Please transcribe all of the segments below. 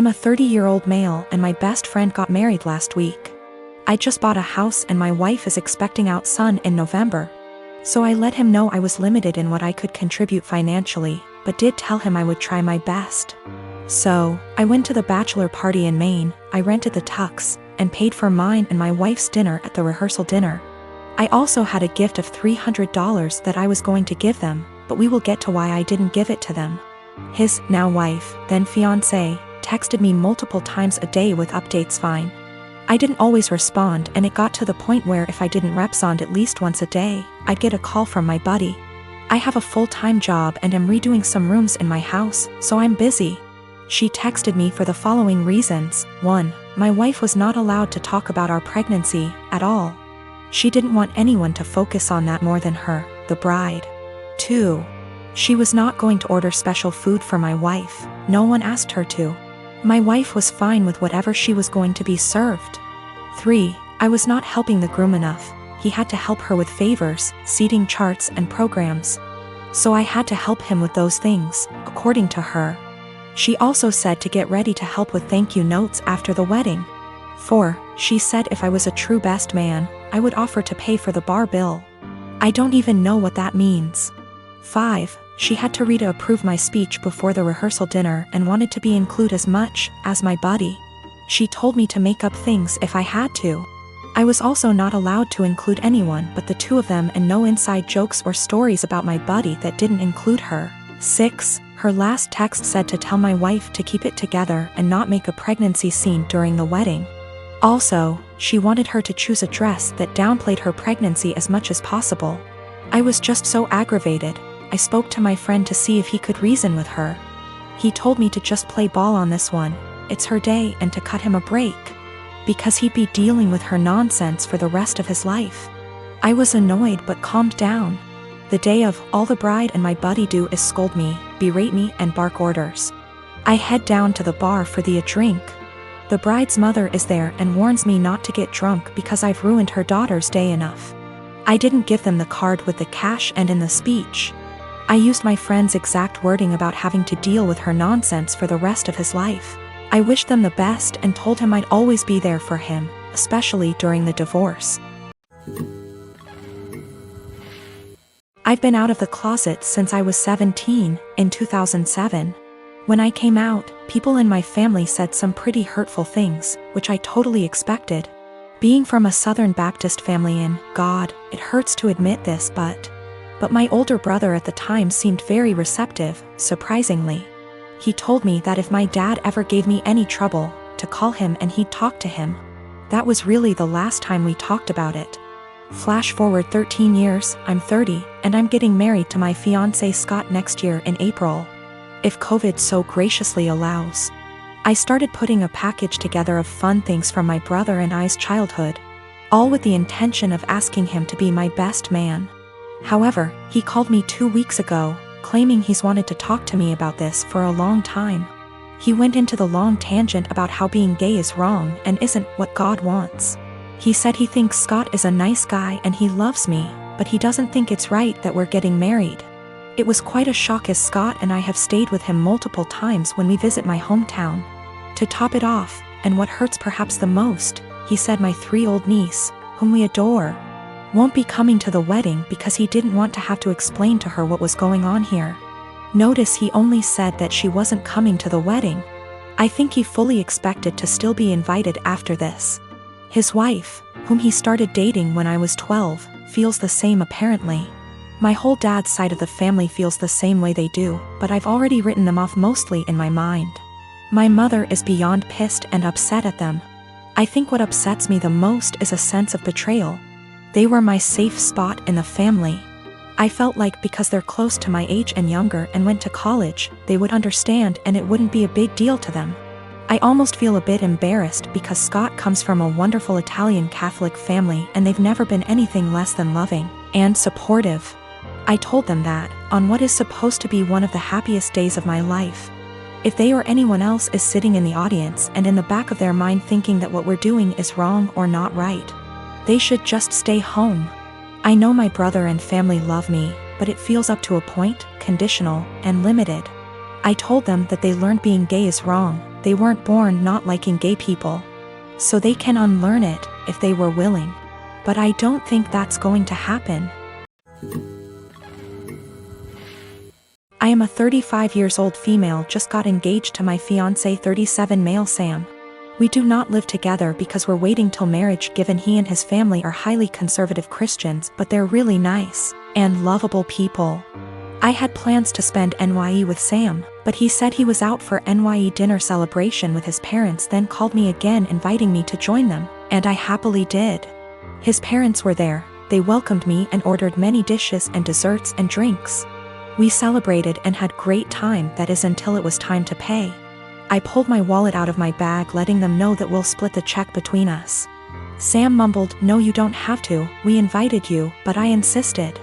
I'm a 30-year-old male and my best friend got married last week. I just bought a house and my wife is expecting our son in November. So I let him know I was limited in what I could contribute financially, but did tell him I would try my best. So, I went to the bachelor party in Maine, I rented the tux, and paid for mine and my wife's dinner at the rehearsal dinner. I also had a gift of $300 that I was going to give them, but we will get to why I didn't give it to them. His now wife, then fiancé, texted me multiple times a day with updates fine. I didn't always respond and it got to the point where if I didn't respond at least once a day, I'd get a call from my buddy. I have a full-time job and am redoing some rooms in my house, so I'm busy. She texted me for the following reasons. 1. My wife was not allowed to talk about our pregnancy at all. She didn't want anyone to focus on that more than her, the bride. 2. She was not going to order special food for my wife, no one asked her to. My wife was fine with whatever she was going to be served. 3. I was not helping the groom enough, he had to help her with favors, seating charts and programs. So I had to help him with those things, according to her. She also said to get ready to help with thank you notes after the wedding. 4. She said if I was a true best man, I would offer to pay for the bar bill. I don't even know what that means. 5. She had to read to approve my speech before the rehearsal dinner and wanted to be included as much as my buddy. She told me to make up things if I had to. I was also not allowed to include anyone but the two of them and no inside jokes or stories about my buddy that didn't include her. 6. Her last text said to tell my wife to keep it together and not make a pregnancy scene during the wedding. Also, she wanted her to choose a dress that downplayed her pregnancy as much as possible. I was just so aggravated. I spoke to my friend to see if he could reason with her. He told me to just play ball on this one, it's her day, and to cut him a break. Because he'd be dealing with her nonsense for the rest of his life. I was annoyed but calmed down. The day of, all the bride and my buddy do is scold me, berate me and bark orders. I head down to the bar for a drink. The bride's mother is there and warns me not to get drunk because I've ruined her daughter's day enough. I didn't give them the card with the cash and in the speech. I used my friend's exact wording about having to deal with her nonsense for the rest of his life. I wished them the best and told him I'd always be there for him, especially during the divorce. I've been out of the closet since I was 17, in 2007. When I came out, people in my family said some pretty hurtful things, which I totally expected. Being from a Southern Baptist family God, it hurts to admit this but my older brother at the time seemed very receptive, surprisingly. He told me that if my dad ever gave me any trouble, to call him and he'd talk to him. That was really the last time we talked about it. Flash forward 13 years, I'm 30, and I'm getting married to my fiancé Scott next year in April. If COVID so graciously allows. I started putting a package together of fun things from my brother and I's childhood. All with the intention of asking him to be my best man. However, he called me 2 weeks ago, claiming he's wanted to talk to me about this for a long time. He went into the long tangent about how being gay is wrong and isn't what God wants. He said he thinks Scott is a nice guy and he loves me, but he doesn't think it's right that we're getting married. It was quite a shock as Scott and I have stayed with him multiple times when we visit my hometown. To top it off, and what hurts perhaps the most, he said my 3-year-old niece, whom we adore, won't be coming to the wedding because he didn't want to have to explain to her what was going on here. Notice he only said that she wasn't coming to the wedding. I think he fully expected to still be invited after this. His wife, whom he started dating when I was 12, feels the same apparently. My whole dad's side of the family feels the same way they do, but I've already written them off mostly in my mind. My mother is beyond pissed and upset at them. I think what upsets me the most is a sense of betrayal. They were my safe spot in the family. I felt like because they're close to my age and younger and went to college, they would understand and it wouldn't be a big deal to them. I almost feel a bit embarrassed because Scott comes from a wonderful Italian Catholic family and they've never been anything less than loving and supportive. I told them that, on what is supposed to be one of the happiest days of my life. If they or anyone else is sitting in the audience and in the back of their mind thinking that what we're doing is wrong or not right, they should just stay home. I know my brother and family love me, but it feels up to a point, conditional, and limited. I told them that they learned being gay is wrong, they weren't born not liking gay people. So they can unlearn it, if they were willing. But I don't think that's going to happen. I am a 35 years old female just got engaged to my fiancé 37 male Sam. We do not live together because we're waiting till marriage given he and his family are highly conservative Christians but they're really nice and lovable people. I had plans to spend NYE with Sam, but he said he was out for NYE dinner celebration with his parents then called me again inviting me to join them, and I happily did. His parents were there, they welcomed me and ordered many dishes and desserts and drinks. We celebrated and had great time, that is until it was time to pay. I pulled my wallet out of my bag letting them know that we'll split the check between us. Sam mumbled, "No, you don't have to, we invited you," but I insisted.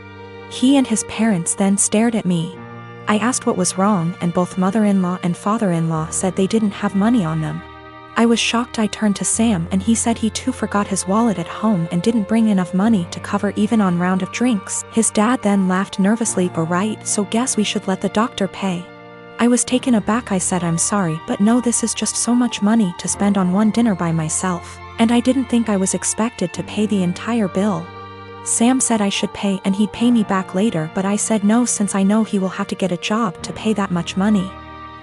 He and his parents then stared at me. I asked what was wrong and both mother-in-law and father-in-law said they didn't have money on them. I was shocked. I turned to Sam and he said he too forgot his wallet at home and didn't bring enough money to cover even on round of drinks. His dad then laughed nervously. "Right, so guess we should let the doctor pay." I was taken aback. I said, "I'm sorry, but no, this is just so much money to spend on one dinner by myself, and I didn't think I was expected to pay the entire bill." Sam said I should pay and he'd pay me back later, but I said no since I know he will have to get a job to pay that much money.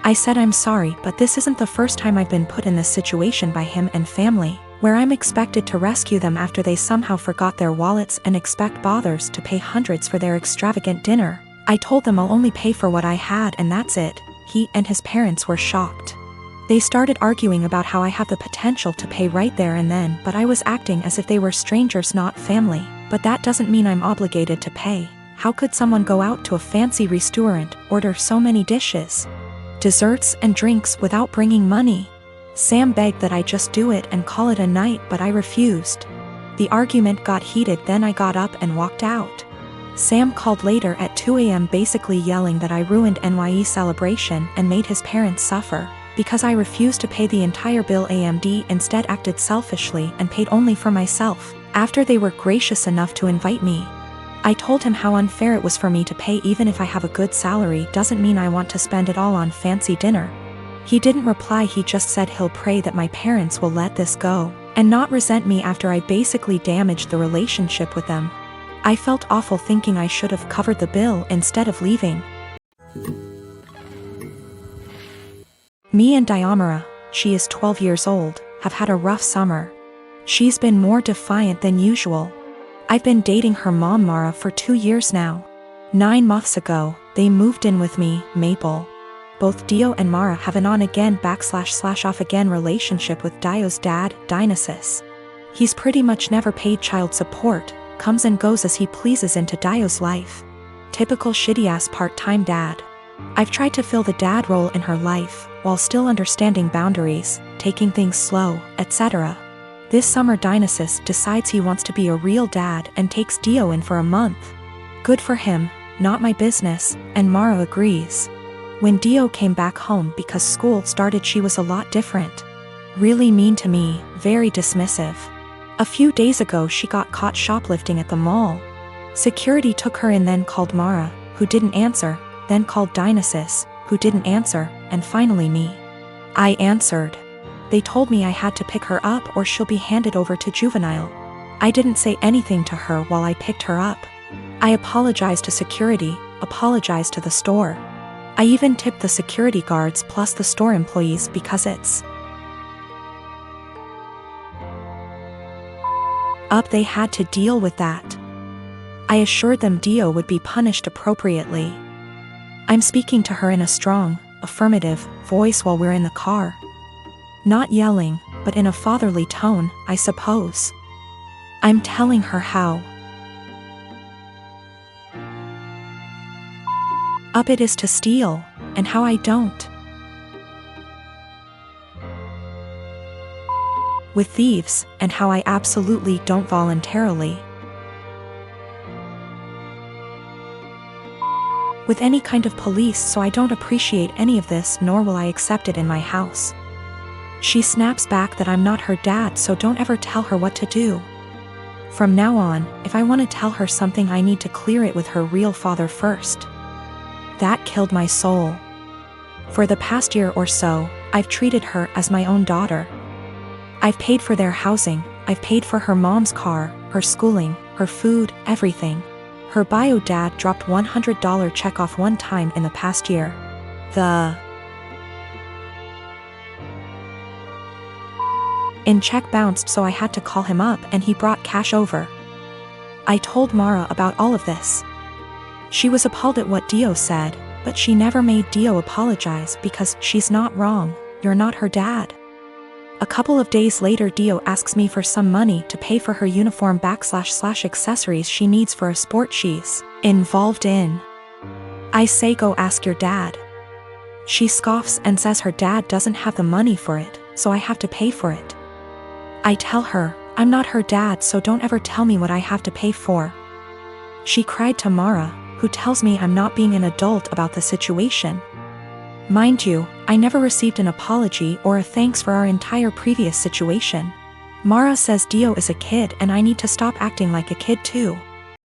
I said, "I'm sorry, but this isn't the first time I've been put in this situation by him and family, where I'm expected to rescue them after they somehow forgot their wallets and expect bothers to pay hundreds for their extravagant dinner." I told them I'll only pay for what I had and that's it. He and his parents were shocked. They started arguing about how I have the potential to pay right there and then, but I was acting as if they were strangers not family. But that doesn't mean I'm obligated to pay. How could someone go out to a fancy restaurant, order so many dishes, desserts and drinks without bringing money? Sam begged that I just do it and call it a night, but I refused. The argument got heated, then I got up and walked out. Sam called later at 2 a.m. basically yelling that I ruined NYE celebration and made his parents suffer, because I refused to pay the entire bill. AMD instead acted selfishly and paid only for myself, after they were gracious enough to invite me. I told him how unfair it was for me to pay. Even if I have a good salary doesn't mean I want to spend it all on fancy dinner. He didn't reply, he just said he'll pray that my parents will let this go, and not resent me after I basically damaged the relationship with them. I felt awful thinking I should have covered the bill instead of leaving. Me and Diamara, she is 12 years old, have had a rough summer. She's been more defiant than usual. I've been dating her mom Mara for 2 years now. 9 months ago, they moved in with me, Maple. Both Dio and Mara have an on-again / off-again relationship with Dio's dad, Dionysus. He's pretty much never paid child support, comes and goes as he pleases into Dio's life. Typical shitty-ass part-time dad. I've tried to fill the dad role in her life, while still understanding boundaries, taking things slow, etc. This summer Dionysus decides he wants to be a real dad and takes Dio in for a month. Good for him, not my business, and Mara agrees. When Dio came back home because school started, she was a lot different. Really mean to me, very dismissive. A few days ago she got caught shoplifting at the mall. Security took her in, then called Mara, who didn't answer, then called Dionysus, who didn't answer, and finally me. I answered. They told me I had to pick her up or she'll be handed over to juvenile. I didn't say anything to her while I picked her up. I apologized to security, apologized to the store. I even tipped the security guards plus the store employees because it's up. They had to deal with that. I assured them Dio would be punished appropriately. I'm speaking to her in a strong, affirmative voice while we're in the car. Not yelling, but in a fatherly tone, I suppose. I'm telling her how up it is to steal, and how I don't. With thieves, and how I absolutely don't voluntarily. With any kind of police, so I don't appreciate any of this, nor will I accept it in my house. She snaps back that I'm not her dad, so don't ever tell her what to do. From now on, if I want to tell her something, I need to clear it with her real father first. That killed my soul. For the past year or so, I've treated her as my own daughter. I've paid for their housing, I've paid for her mom's car, her schooling, her food, everything. Her bio dad dropped $100 check off one time in the past year. In check bounced, so I had to call him up and he brought cash over. I told Mara about all of this. She was appalled at what Dio said, but she never made Dio apologize because she's not wrong, you're not her dad. A couple of days later Dio asks me for some money to pay for her uniform / accessories she needs for a sport she's involved in. I say go ask your dad. She scoffs and says her dad doesn't have the money for it, so I have to pay for it. I tell her, I'm not her dad, so don't ever tell me what I have to pay for. She cried to Mara, who tells me I'm not being an adult about the situation. Mind you, I never received an apology or a thanks for our entire previous situation. Mara says Dio is a kid and I need to stop acting like a kid too.